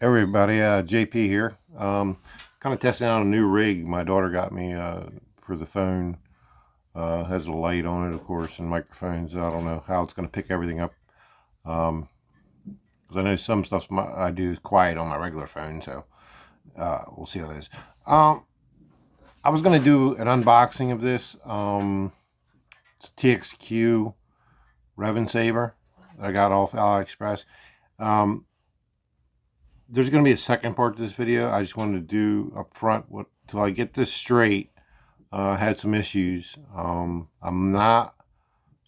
Hey everybody, JP here. Kind of testing out a new rig my daughter got me for the phone. Has a light on it, of course, and microphones. I don't know how it's going to pick everything up. Because I know some stuff I do is quiet on my regular phone, so we'll see how it is. I was going to do an unboxing of this. It's TXQ Revan saber that I got off AliExpress. There's going to be a second part to this video. I just wanted to do up front till I get this straight. Had some issues. I'm not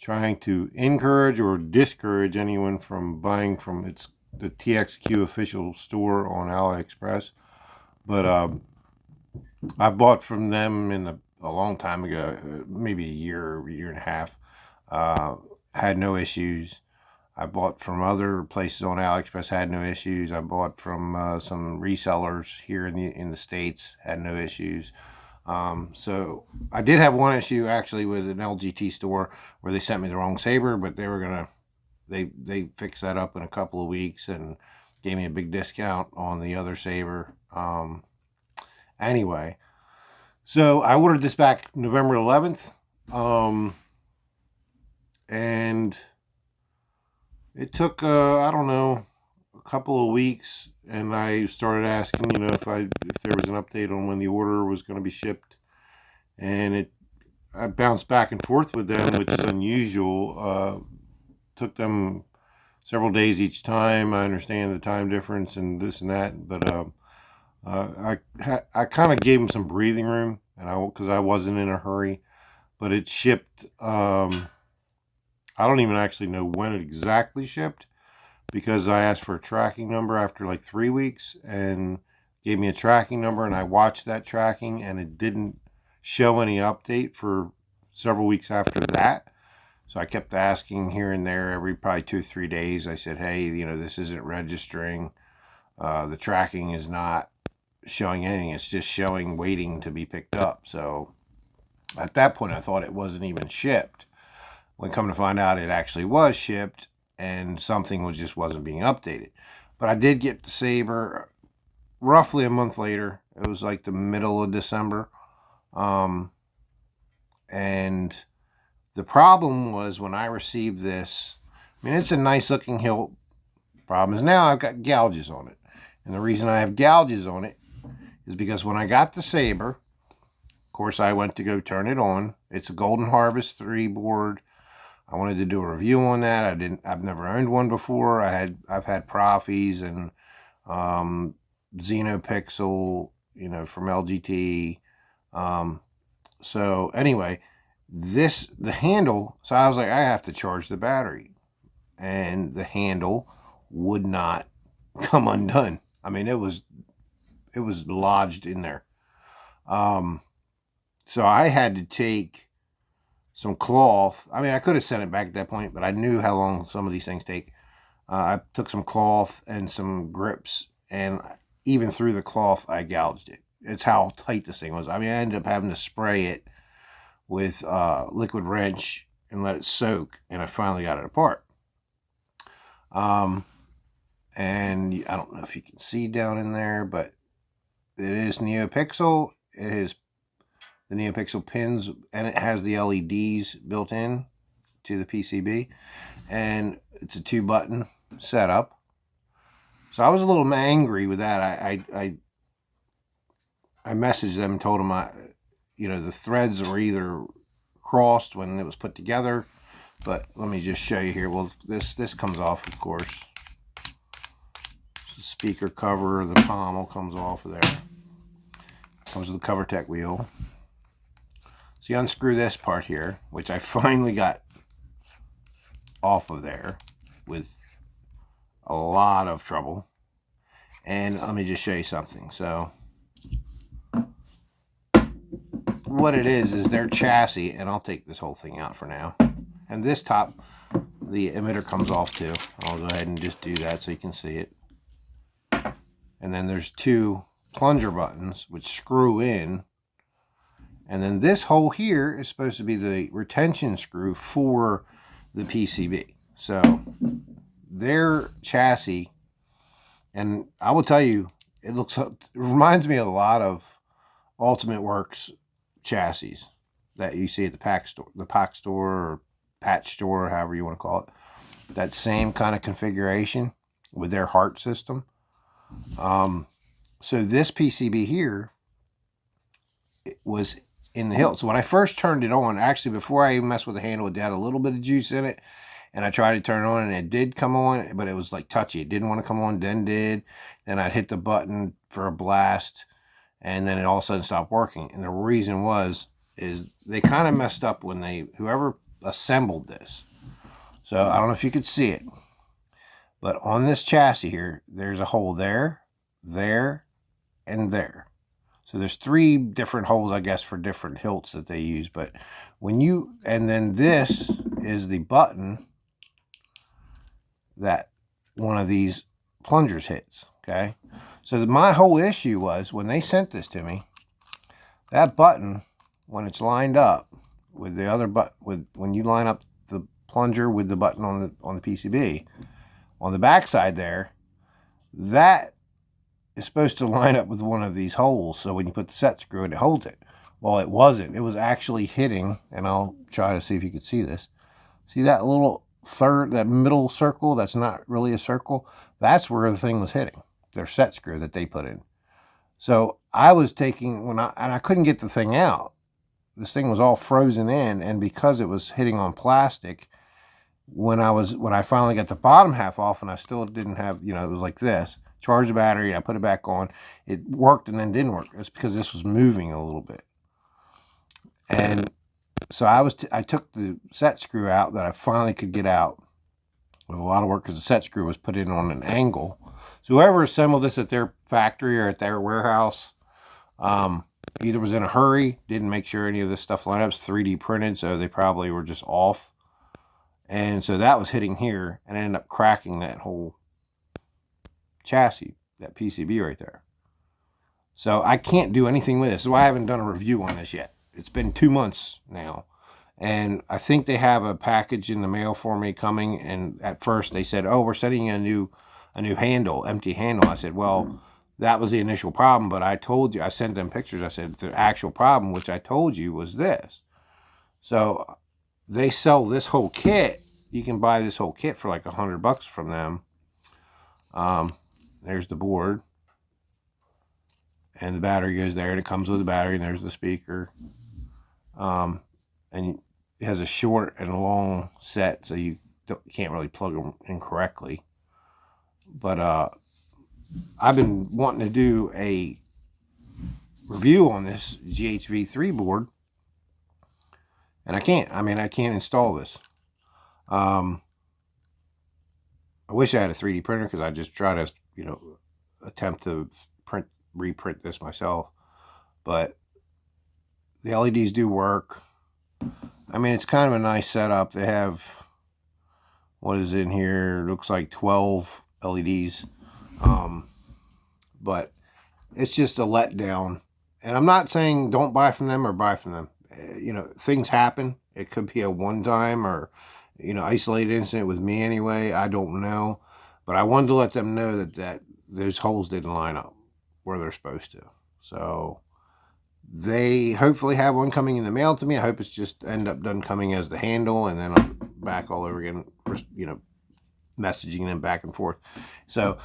trying to encourage or discourage anyone from buying from the TXQ official store on AliExpress, but I bought from them a long time ago, maybe a year and a half. Had no issues. I bought from other places on AliExpress, had no issues. I bought from some resellers here in the States, had no issues. So I did have one issue actually with an LGT store where they sent me the wrong saber, but they fixed that up in a couple of weeks and gave me a big discount on the other saber. Anyway, so I ordered this back November 11th, and it took, I don't know, a couple of weeks, and I started asking, if there was an update on when the order was going to be shipped, and I bounced back and forth with them, which is unusual. Took them several days each time. I understand the time difference and this and that, but I kind of gave them some breathing room, and because I wasn't in a hurry, but it shipped. I don't even actually know when it exactly shipped, because I asked for a tracking number after like 3 weeks and gave me a tracking number, and I watched that tracking and it didn't show any update for several weeks after that. So I kept asking here and there every probably 2 or 3 days. I said, hey, this isn't registering. The tracking is not showing anything. It's just showing waiting to be picked up. So at that point I thought it wasn't even shipped. When come to find out, it actually was shipped, and something just wasn't being updated. But I did get the saber roughly a month later. It was like the middle of December. And the problem was when I received this, it's a nice looking hilt. Problem is now I've got gouges on it. And the reason I have gouges on it is because when I got the saber, of course I went to go turn it on. It's a Golden Harvest 3 board. I wanted to do a review on that. I've never owned one before. I've had Profis and Xenopixel, from LGT. So anyway, the handle, so I was like, I have to charge the battery, and the handle would not come undone. It was lodged in there. So I had to take some cloth. I could have sent it back at that point, but I knew how long some of these things take. I took some cloth and some grips, and even through the cloth, I gouged it. It's how tight this thing was. I ended up having to spray it with liquid wrench and let it soak, and I finally got it apart. And I don't know if you can see down in there, but it is NeoPixel. It is the NeoPixel pins, and it has the LEDs built in to the PCB, and it's a 2-button setup. So I was a little angry with that. I messaged them and told them the threads were either crossed when it was put together, but let me just show you here. Well, this comes off, of course. The speaker cover, the pommel comes off of there. Comes with the CoverTech wheel. So you unscrew this part here, which I finally got off of there with a lot of trouble. And let me just show you something. So what it is their chassis, and I'll take this whole thing out for now. And this top, the emitter comes off too. I'll go ahead and just do that so you can see it. And then there's 2 plunger buttons which screw in. And then this hole here is supposed to be the retention screw for the PCB. So their chassis And I will tell you, it reminds me a lot of Ultimate Works chassis that you see at the pack store or patch store, however you want to call it. That same kind of configuration with their heart system. So this PCB here, it was in the hilt. So when I first turned it on, actually before I even messed with the handle, it had a little bit of juice in it. And I tried to turn it on, and it did come on, but it was like touchy. It didn't want to come on, then did. Then I'd hit the button for a blast, and then it all of a sudden stopped working. And the reason is they kind of messed up when whoever assembled this. So I don't know if you could see it, but on this chassis here, there's a hole there, there, and there. So there's 3 different holes, I guess, for different hilts that they use. But and then this is the button that one of these plungers hits, okay? So my whole issue was when they sent this to me, that button, when it's lined up with the other button, when you line up the plunger with the button on the PCB, on the back side there, that is supposed to line up with one of these holes, so when you put the set screw in, it holds it. Well, it wasn't. It was actually hitting, and I'll try to see if you can see this. See that little that middle circle that's not really a circle? That's where the thing was hitting. Their set screw that they put in. So I was taking, and I couldn't get the thing out. This thing was all frozen in, and because it was hitting on plastic, when I finally got the bottom half off, and I still didn't have, it was like this. Charged the battery, I put it back on. It worked and then didn't work. It's because this was moving a little bit. And so I took the set screw out that I finally could get out with a lot of work, because the set screw was put in on an angle. So whoever assembled this at their factory or at their warehouse, either was in a hurry, didn't make sure any of this stuff lined up. It's 3D printed, so they probably were just off. And so that was hitting here, and I ended up cracking that whole chassis, that PCB right there. So I can't do anything with this. So I haven't done a review on this yet. It's been 2 months now, and I think they have a package in the mail for me coming. And at first they said, "Oh, we're sending you a new handle, empty handle." I said, "Well, that was the initial problem, but I told you." I sent them pictures. I said the actual problem, which I told you, was this. So they sell this whole kit. You can buy this whole kit for like $100 from them. There's the board, and the battery goes there, and it comes with the battery, and there's the speaker. And it has a short and a long set, so you can't really plug them in correctly. But I've been wanting to do a review on this GHV3 board, and I can't. I can't install this. I wish I had a 3D printer, because I just try to, attempt to reprint this myself. But the LEDs do work. It's kind of a nice setup. They have, what is in here? It looks like 12 LEDs. But it's just a letdown. And I'm not saying don't buy from them or buy from them. Things happen. It could be a one-time or, isolated incident with me anyway. I don't know. But I wanted to let them know that those holes didn't line up where they're supposed to. So they hopefully have one coming in the mail to me. I hope it's just end up done coming as the handle, and then I'm back all over again, messaging them back and forth. So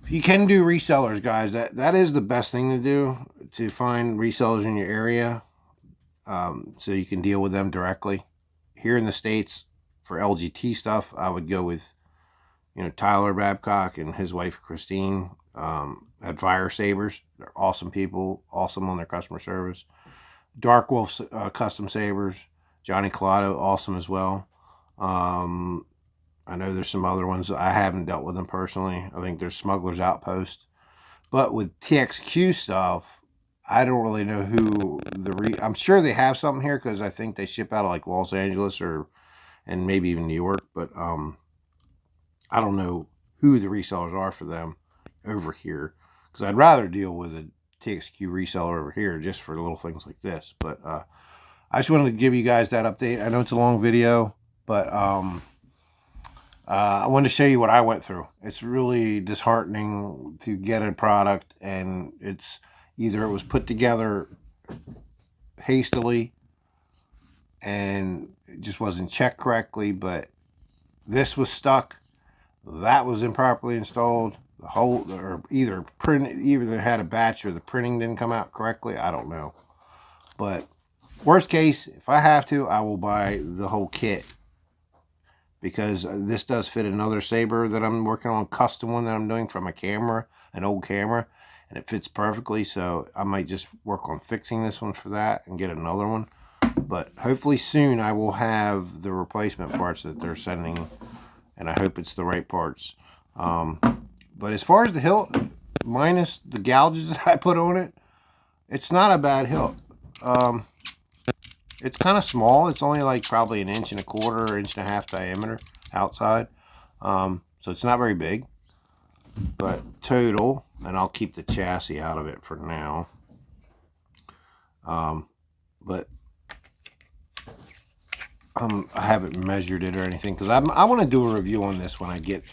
if you can do resellers, guys, that is the best thing to do, to find resellers in your area, so you can deal with them directly. Here in the States, for LGT stuff, I would go with, Tyler Babcock and his wife, Christine, at Fire Sabers. They're awesome people, awesome on their customer service. Dark Wolf Custom Sabers, Johnny Collado, awesome as well. I know there's some other ones. I haven't dealt with them personally. I think there's Smuggler's Outpost. But with TXQ stuff, I don't really know who I'm sure they have something here, because I think they ship out of like Los Angeles and maybe even New York. But I don't know who the resellers are for them over here, because I'd rather deal with a TXQ reseller over here just for little things like this. But I just wanted to give you guys that update. I know it's a long video, but I wanted to show you what I went through. It's really disheartening to get a product and it's either it was put together hastily and it just wasn't checked correctly, but this was stuck, that was improperly installed, the whole, or either had a batch or the printing didn't come out correctly. I don't know. But worst case, if I have to, I will buy the whole kit, because this does fit another saber that I'm working on, custom one that I'm doing from a camera, an old camera, and it fits perfectly. So I might just work on fixing this one for that and get another one. But hopefully soon I will have the replacement parts that they're sending, and I hope it's the right parts. But as far as the hilt, minus the gouges that I put on it, it's not a bad hilt. It's kind of small. It's only like probably 1.25 inches, 1.5 inches diameter outside. So it's not very big. But total, and I'll keep the chassis out of it for now. But I haven't measured it or anything, because I want to do a review on this when I get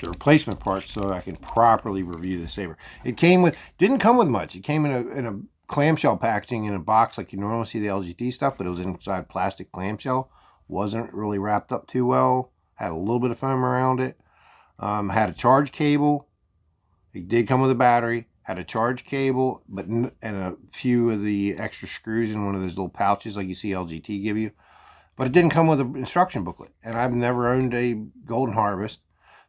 the replacement parts, so I can properly review the saber. It didn't come with much. It came in a clamshell packaging in a box like you normally see the LGT stuff, but it was inside plastic clamshell. Wasn't really wrapped up too well. Had a little bit of foam around it. Had a charge cable. It did come with a battery. Had a charge cable, and a few of the extra screws in one of those little pouches like you see LGT give you. But it didn't come with an instruction booklet. And I've never owned a Golden Harvest.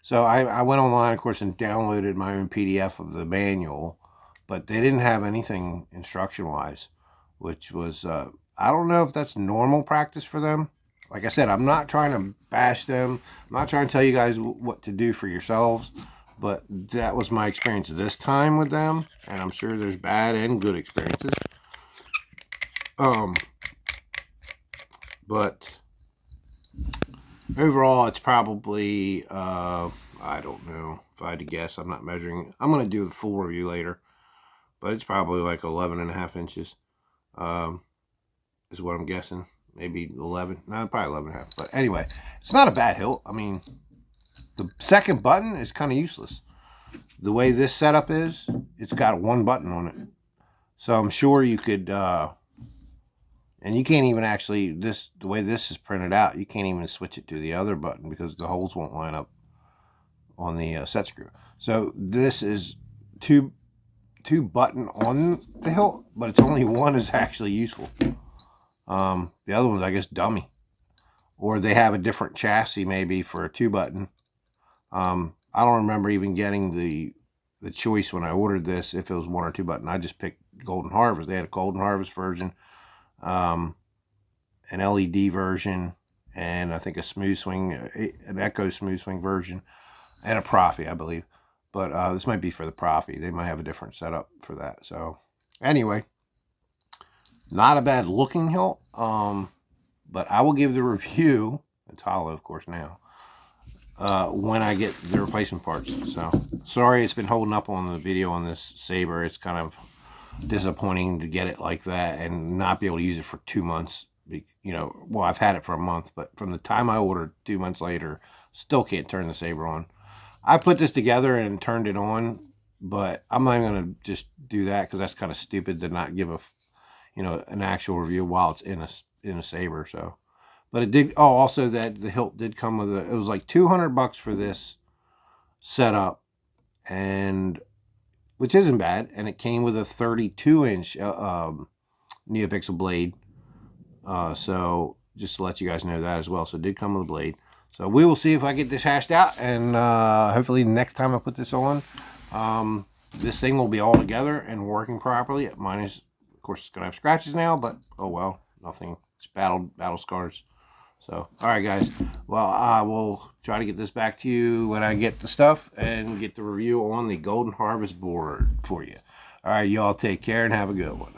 So I went online, of course, and downloaded my own PDF of the manual. But they didn't have anything instruction-wise, which was, I don't know if that's normal practice for them. Like I said, I'm not trying to bash them. I'm not trying to tell you guys what to do for yourselves. But that was my experience this time with them. And I'm sure there's bad and good experiences. But overall, it's probably, I don't know. If I had to guess, I'm not measuring. I'm going to do the full review later. But it's probably like 11.5 inches. Is what I'm guessing. Maybe 11. No, probably 11.5. But anyway, it's not a bad hilt. I mean, the second button is kind of useless. The way this setup is, it's got one button on it. So I'm sure you could, and you can't even actually, the way this is printed out, you can't even switch it to the other button because the holes won't line up on the set screw. So this is two button on the hilt, but it's only one is actually useful. The other one's, I guess, dummy. Or they have a different chassis maybe for a 2-button. I don't remember even getting the choice when I ordered this, if it was 1 or 2 button. I just picked Golden Harvest. They had a Golden Harvest version, an LED version, and I think a smooth swing, an Echo smooth swing version, and a Profi, I believe. But this might be for the Profi. They might have a different setup for that. So anyway, not a bad looking hilt. But I will give the review, it's hollow of course now, when I get the replacement parts. So sorry it's been holding up on the video on this saber. It's kind of disappointing to get it like that and not be able to use it for 2 months. You know, well, I've had it for a month, but from the time I ordered 2 months later, still can't turn the saber on. I put this together and turned it on, but I'm not even going to just do that because that's kind of stupid to not give an actual review while it's in a saber. So, but it did. Oh, also that the hilt did come with it was like $200 for this setup, and which isn't bad. And it came with a 32-inch NeoPixel blade. So just to let you guys know that as well. So it did come with a blade. So we will see if I get this hashed out, and hopefully next time I put this on, this thing will be all together and working properly. Mine is, of course, it's gonna have scratches now, but oh well, nothing. It's battle scars. So all right, guys. Well, I will try to get this back to you when I get the stuff and get the review on the Golden Harvest board for you. All right, y'all take care and have a good one.